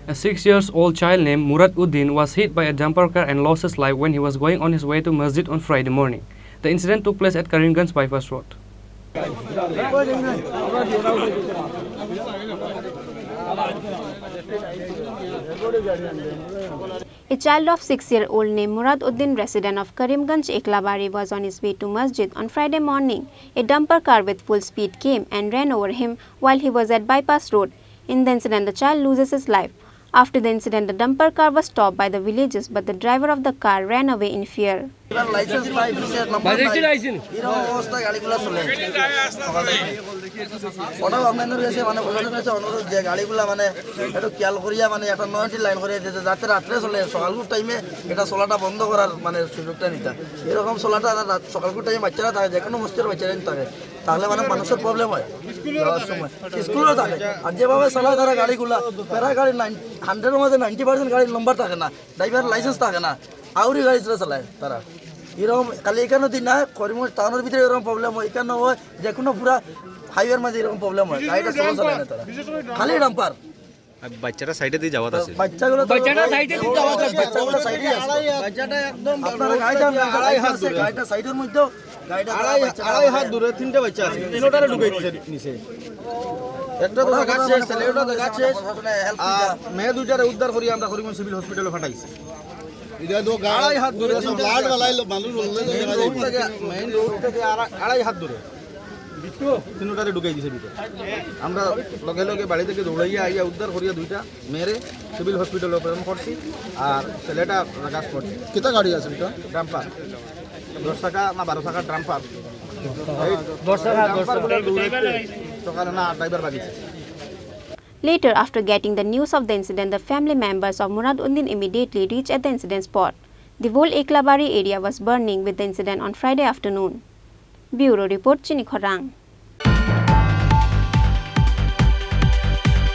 A 6-year-old child named Muraduddin was hit by a jumper car and lost his life when he was going on his way to Masjid on Friday morning. The incident took place at Karimganj bypass road. A child of 6-year-old named Muraduddin, resident of Karimganj, Eklabari, was on his way to Masjid on Friday morning. A dumper car with full speed came and ran over him while he was at bypass road. In the incident, the child loses his life. After the incident, the dumper car was stopped by the villagers, but the driver of the car ran away in fear. তাহলে মানে মানুষের problem হয় যাওয়ার সময় স্কুলেও থাকে আর যেভাবে চালায় তারা গাড়িগুলা প্রায় গাড়ি 100-এর মধ্যে 90% গাড়ির নম্বর থাকে না ড্রাইভার লাইসেন্স থাকে না আউরি গাড়ি চালায় তারা এরকম খালি এখানে দিন না করিমগঞ্জ টাউনের ভিতরে এরকম প্রবলেম হয় এখানে হয় যে কোনো পুরা হাইওয়ের মধ্যে এরকম প্রবলেম হয় গাড়িটা স্লো চালায় না তারা খালি ডাম্পার বাচ্চারা সাইডে দিয়ে যাওয়া আছে বাচ্চাগুলো সাইডে দিয়ে যাওয়া আছে বাচ্চাগুলো সাইডে আছে বাচ্চাটা একদম আপনারা গাড়িটা সাইডের মধ্যে আড়াই হাত দূরে তিনটা বাচ্চা আছে তিনটারে ঢুকে দিয়েছে নিচে একটা তো দেখাচ্ছে ছেলেটা দেখাচ্ছে আর মেয়ে দুইটারে উদ্ধার করি আমরা করিমগঞ্জ সিভিল হসপিটালে পাঠাইছি এটা তো আড়াই হাত দূরে সব লাড বালাইলো মানুষ বললে মেইন রোড থেকে আড়াই হাত দূরে তিনটারে ঢুকাই দিয়েছে ভিতরে আমরা লগে লগে বাড়ি থেকে দৌড়াইয়া আইয়া উদ্ধার করিয়া দুইটা মেরে সিভিল হসপিটালে প্রেরণ করছি আর ছেলেটা কাজ করছে কেটা গাড়ি আছে এটা ডাম্পার 10 টাকা না 12 টাকা ডাম্পার 10 টাকা সকালে না driver বাগিছে Later, after getting the news of the incident, the family members of Muraduddin immediately reached at the incident spot. The whole Eklabari area was burning with the incident on Friday afternoon. Bureau Report, Chini, Khorang.